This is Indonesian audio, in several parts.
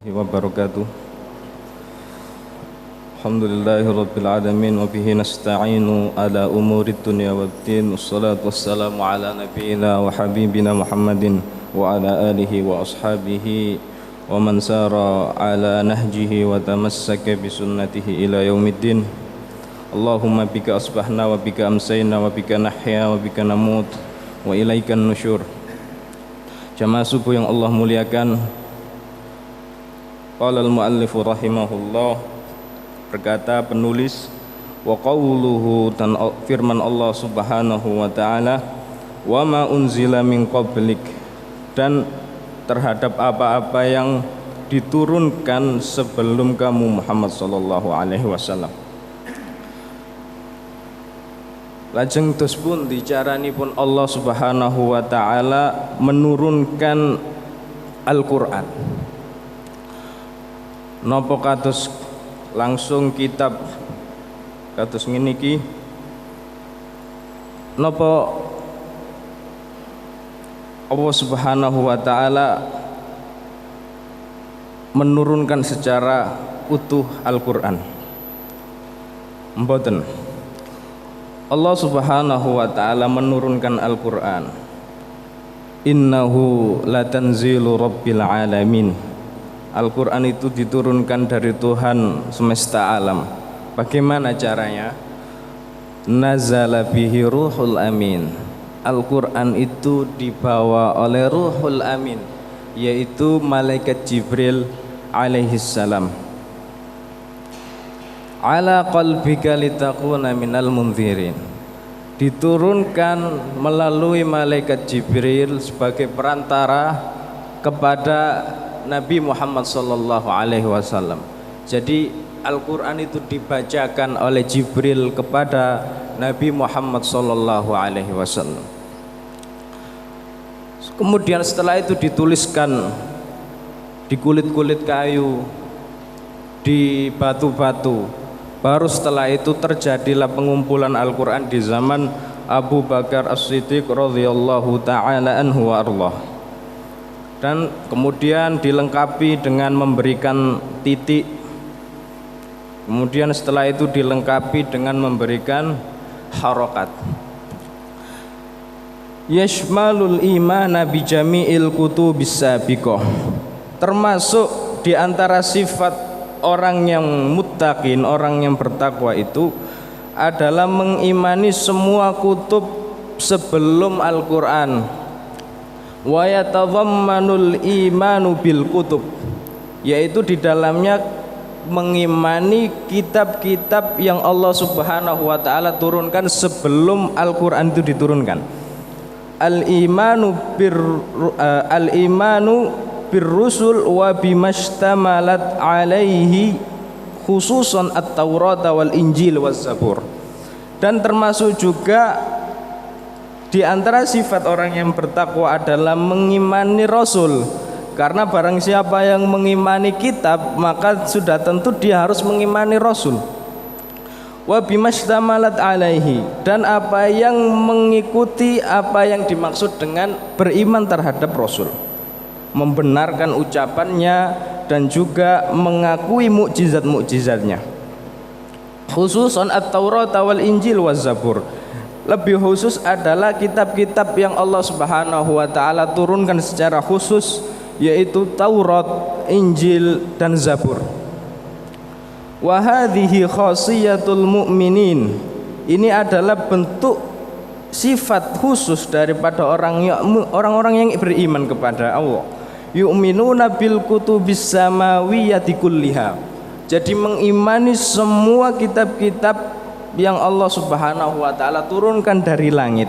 wabarakatuh. Alhamdulillahirabbil alamin wa bihi nasta'inu ala umurid dunya waddin. Wassalatu wassalamu ala nabiyyina wa habibina Muhammadin wa ala alihi wa ashabihi wa man sara ala nahjihi wa tamassaka bi sunnatihi ila yaumiddin. Allahumma bika asbahna wa bika amsayna wa bika nahya wa bika namut wa ilaikan nusyur. Jamaah subuh yang Allah muliakan, qala al-muallifu rahimahullah, berkata penulis, wa qawluhu, dan firman Allah subhanahu wa ta'ala, wa ma unzila min qablik, dan terhadap apa-apa yang diturunkan sebelum kamu Muhammad sallallahu alaihi wasallam. Lajeng dos pun dicarani pun Allah subhanahu wa ta'ala menurunkan Al-Quran. Napa kados langsung kitab kados ngene iki, napa Allah subhanahu wa ta'ala menurunkan secara utuh Al-Quran? Mboten. Allah subhanahu wa ta'ala menurunkan Al-Quran, innahu latanzilu rabbil alamin. Al-Quran itu diturunkan dari Tuhan semesta alam. Bagaimana caranya? Nazala bihi ruhul amin. Al-Quran itu dibawa oleh ruhul amin, yaitu malaikat Jibril alaihissalam, ala qalbika litakuna minal munzirin. Diturunkan melalui malaikat Jibril sebagai perantara kepada Nabi Muhammad sallallahu alaihi wasallam. Jadi Al-Quran itu dibacakan oleh Jibril kepada Nabi Muhammad sallallahu alaihi wasallam. Kemudian setelah itu dituliskan di kulit-kulit kayu, di batu-batu. Baru setelah itu terjadilah pengumpulan Al-Quran di zaman Abu Bakar As-Siddiq radhiyallahu ta'ala anhu wa ardah. Dan kemudian dilengkapi dengan memberikan titik. Kemudian setelah itu dilengkapi dengan memberikan harokat. Yashmalul imana bi jami'il kutubis sabiqah. Termasuk di antara sifat orang yang muttaqin, orang yang bertakwa itu adalah mengimani semua kutub sebelum Al-Quran. Wa yatadhammanul imanu bil kutub, yaitu di dalamnya mengimani kitab-kitab yang Allah subhanahu wa ta'ala turunkan sebelum Al-Quran itu diturunkan. Al-imanu birrusul wa bimashtamalat alaihi khususan at-Taurat wal Injil waz Zabur. Dan termasuk juga di antara sifat orang yang bertakwa adalah mengimani Rasul. Karena barang siapa yang mengimani kitab, maka sudah tentu dia harus mengimani Rasul. Wa bimashtamalat alaihi, dan apa yang mengikuti apa yang dimaksud dengan beriman terhadap Rasul, membenarkan ucapannya dan juga mengakui mukjizat-mukjizatnya. Khususan at-Taurat wal Injil waz Zabur. Lebih khusus adalah kitab-kitab yang Allah subhanahu wa ta'ala turunkan secara khusus, yaitu Taurat, Injil dan Zabur. Wa hadhihi khasiyatul mu'minin. Ini adalah bentuk sifat khusus daripada orang-orang yang beriman kepada Allah. Yu'minuna bil kutubis samawiyyati kulliha. Jadi mengimani semua kitab-kitab yang Allah subhanahu wa ta'ala turunkan dari langit.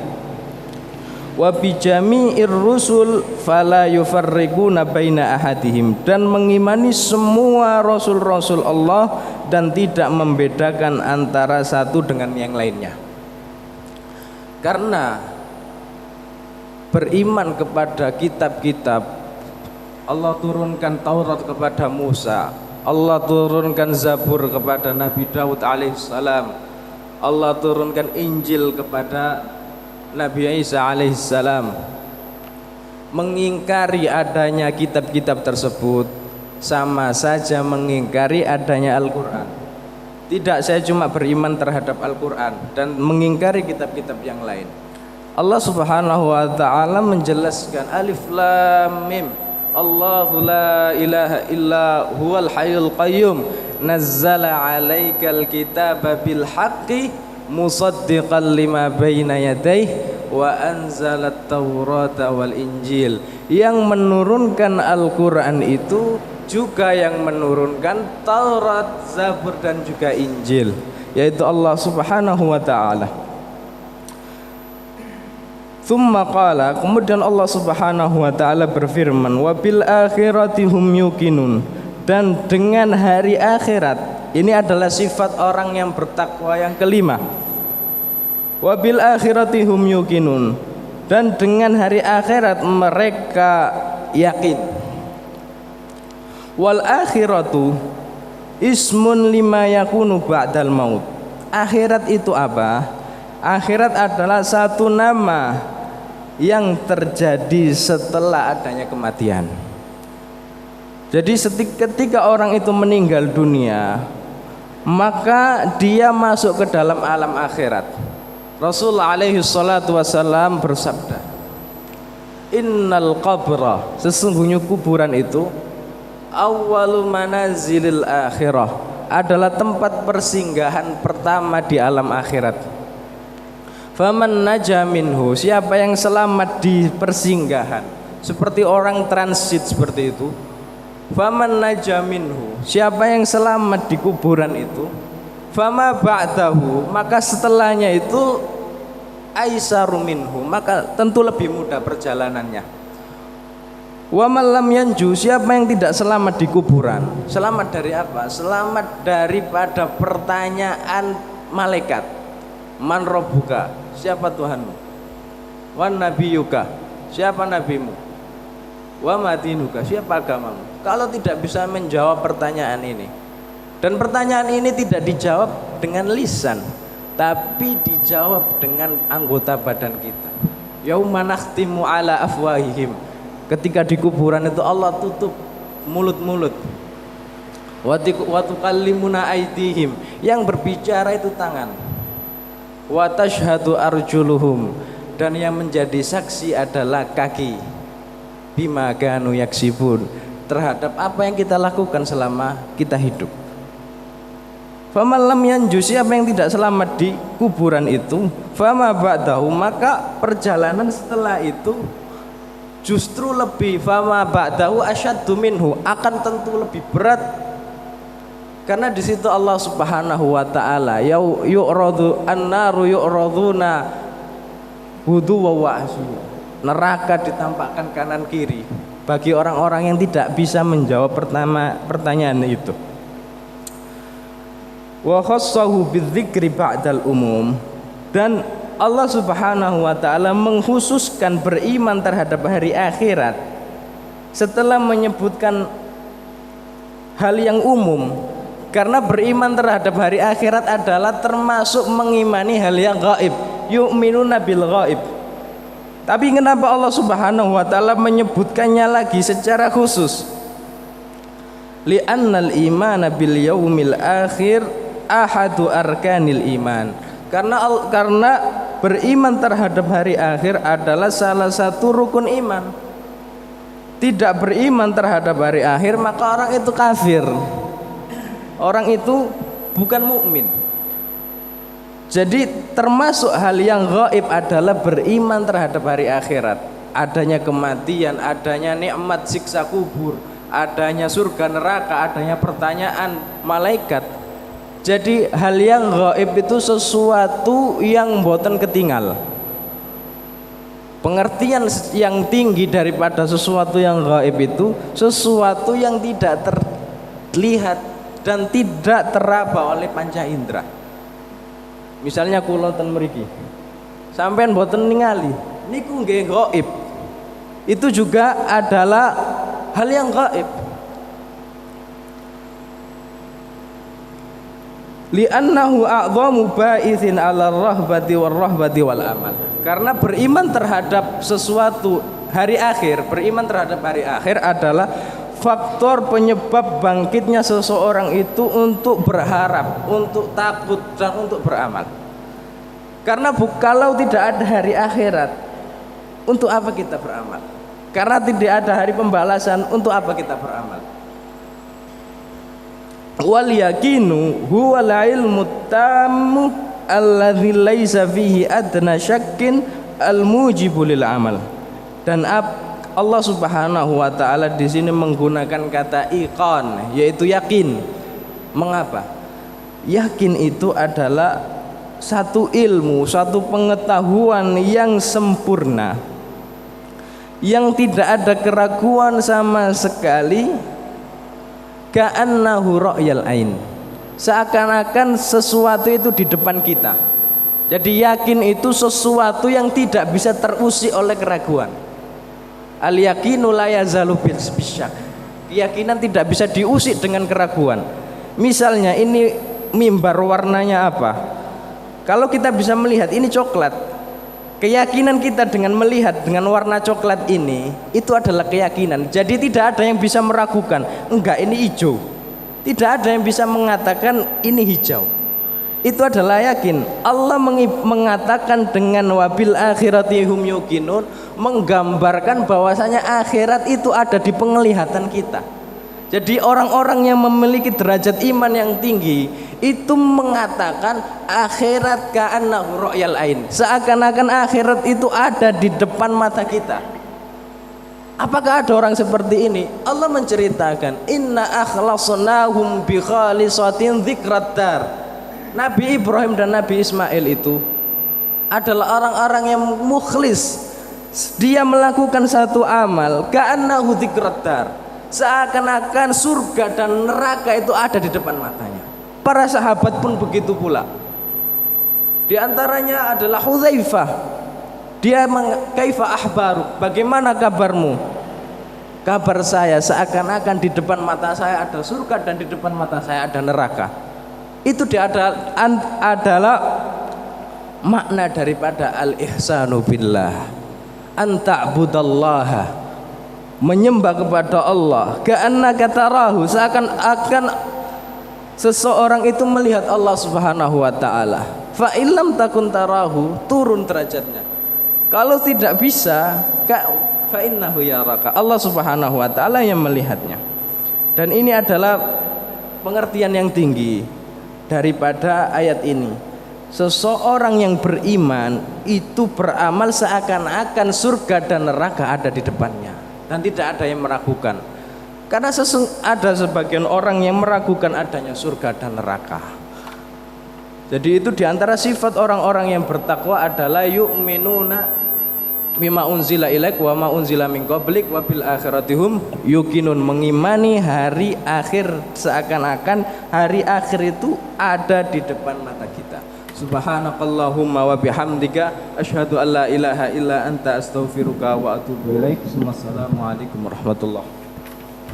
Wa bi jami'ir rusul fala yufarriquna baina ahadihim, dan mengimani semua rasul-rasul Allah dan tidak membedakan antara satu dengan yang lainnya. Karena beriman kepada kitab-kitab, Allah turunkan Taurat kepada Musa, Allah turunkan Zabur kepada Nabi Daud alaihissalam, Allah turunkan Injil kepada Nabi Isa alaihissalam. Mengingkari adanya kitab-kitab tersebut sama saja mengingkari adanya Al-Quran. Tidak, saya cuma beriman terhadap Al-Quran dan mengingkari kitab-kitab yang lain. Allah Subhanahu wa ta'ala menjelaskan Alif Lam Mim, Allahu la ilaha illa huwal hayyul qayyum nazzala 'alaikal kitaba bil haqqi musaddiqan lima baina yadayhi wa anzalat taurata wal injil. Yang menurunkan Al-Quran itu juga yang menurunkan Taurat, Zabur dan juga Injil, yaitu Allah Subhanahu wa ta'ala. Tsumma qala, kemudian Allah Subhanahu wa ta'ala berfirman, wa bil akhirati hum yuqinun, dan dengan hari akhirat. Ini adalah sifat orang yang bertakwa yang kelima. Wa bil akhirati hum yuqinun, dan dengan hari akhirat mereka yakin. Wal akhiratu ismun lima yakunu ba'dal maut. Akhirat itu apa? Akhirat adalah satu nama yang terjadi setelah adanya kematian. Jadi ketika orang itu meninggal dunia, maka dia masuk ke dalam alam akhirat. Rasul alaihi salatu wasallam bersabda, innal qabra, sesungguhnya kuburan itu awwalu manazilil akhirah, adalah tempat persinggahan pertama di alam akhirat. Faman naja minhu, siapa yang selamat di persinggahan, seperti orang transit seperti itu. Faman naja minhu, siapa yang selamat di kuburan itu. Fama ba'dahu, maka setelahnya itu aisaru minhu, maka tentu lebih mudah perjalanannya. Wa man lam yanju, siapa yang tidak selamat di kuburan. Selamat dari apa? Selamat daripada pertanyaan malaikat. Man rabbuka, siapa Tuhanmu? Wan nabiyuka, siapa nabimu? Wa madinuka, siapa agamamu? Kalau tidak bisa menjawab pertanyaan ini, dan pertanyaan ini tidak dijawab dengan lisan, tapi dijawab dengan anggota badan kita. Yauma nakhtimu ala afwahihim, ketika di kuburan itu Allah tutup mulut-mulut. Wa tukallimuna aydihim, yang berbicara itu tangan. Wa tashhadu arjuluhum, dan yang menjadi saksi adalah kaki. Bima kanu yaksibun, terhadap apa yang kita lakukan selama kita hidup. Faman lam yanju, siapa yang tidak selamat di kuburan itu, fama ba'dahu, maka perjalanan setelah itu justru lebih, fama ba'dahu asyaddu minhu, akan tentu lebih berat. Karena di situ Allah Subhanahu wa taala yu'radu an-naru yu'raduna huduwa wa asyu, neraka ditampakkan kanan kiri bagi orang-orang yang tidak bisa menjawab pertanyaan itu. Wa khassahu bidzikri ba'dal umum, dan Allah Subhanahu wa ta'ala mengkhususkan beriman terhadap hari akhirat setelah menyebutkan hal yang umum, karena beriman terhadap hari akhirat adalah termasuk mengimani hal yang gaib, yu'minuna bil gaib. Tapi kenapa Allah Subhanahu wa ta'ala menyebutkannya lagi secara khusus? Li'annal imana bil yaumil akhir ahadu arkanil iman, karena beriman terhadap hari akhir adalah salah satu rukun iman. Tidak beriman terhadap hari akhir, maka orang itu kafir, orang itu bukan mukmin. Jadi termasuk hal yang gaib adalah beriman terhadap hari akhirat, adanya kematian, adanya nikmat siksa kubur, adanya surga neraka, adanya pertanyaan malaikat. Jadi hal yang gaib itu sesuatu yang mboten ketinggal. Pengertian yang tinggi daripada sesuatu yang gaib itu sesuatu yang tidak terlihat dan tidak teraba oleh panca indera. Misalnya kula ten mriki, sampean mboten ningali, niku nggih gaib. Itu juga adalah hal yang gaib. Li'annahu a'dhamu ba'ithin 'ala rahbati warahbati wal amal. Karena beriman terhadap sesuatu hari akhir, beriman terhadap hari akhir adalah faktor penyebab bangkitnya seseorang itu untuk berharap, untuk takut dan untuk beramal. Karena kalau tidak ada hari akhirat, untuk apa kita beramal? Karena tidak ada hari pembalasan, untuk apa kita beramal? Wal yakinu huwal ilmu tammu alladzi laisa fihi adna syakkin al mujibu lil amal. Dan Allah Subhanahu wa taala di sini menggunakan kata iqan, yaitu yakin. Mengapa? Yakin itu adalah satu ilmu, satu pengetahuan yang sempurna, yang tidak ada keraguan sama sekali. Ka'annahu ra'yal ain, seakan-akan sesuatu itu di depan kita. Jadi yakin itu sesuatu yang tidak bisa terusik oleh keraguan. Al yakinu la yazalu bisyak, keyakinan tidak bisa diusik dengan keraguan. Misalnya ini mimbar warnanya apa? Kalau kita bisa melihat ini coklat, keyakinan kita dengan melihat dengan warna coklat ini, itu adalah keyakinan. Jadi tidak ada yang bisa meragukan, enggak ini hijau. Tidak ada yang bisa mengatakan ini hijau. Itu adalah yakin. Allah mengatakan dengan wabil akhirati hum yuqinun, menggambarkan bahwasanya akhirat itu ada di penglihatan kita. Jadi orang-orang yang memiliki derajat iman yang tinggi itu mengatakan akhirat ka'annahu ra'yal ain, seakan-akan akhirat itu ada di depan mata kita. Apakah ada orang seperti ini? Allah menceritakan inna akhlasnahum bi khalisatin dzikrat dar. Nabi Ibrahim dan Nabi Ismail itu adalah orang-orang yang mukhlis. Dia melakukan satu amal ka'annahu dzikrat dar, seakan-akan surga dan neraka itu ada di depan matanya. Para sahabat pun begitu pula. Di antaranya adalah Hudzaifah. Dia kaifa ahbaru, bagaimana kabarmu? Kabar saya seakan-akan di depan mata saya ada surga dan di depan mata saya ada neraka. Itu adalah makna daripada al-ihsanu billah, anta'budallaha, menyembah kepada Allah, ka'annaka tarahu, seakan-akan seseorang itu melihat Allah Subhanahu wa taala. Fa illam takun tarahu, turun derajatnya. Kalau tidak bisa, fa innahu yaraka, Allah Subhanahu wa taala yang melihatnya. Dan ini adalah pengertian yang tinggi daripada ayat ini. Seseorang yang beriman itu beramal seakan-akan surga dan neraka ada di depannya, dan tidak ada yang meragukan. Karena ada sebagian orang yang meragukan adanya surga dan neraka. Jadi itu diantara sifat orang-orang yang bertakwa adalah yu'minuna bima unzila ilaik wa ma unzila min qablik wa bil akhiratihum yuqinun, mengimani hari akhir seakan-akan hari akhir itu ada di depan mata kita. Subhanakallahumma wa bihamdika asyhadu an la ilaha illa anta astaghfiruka wa atubu ilaik. Wassalamualaikum warahmatullahi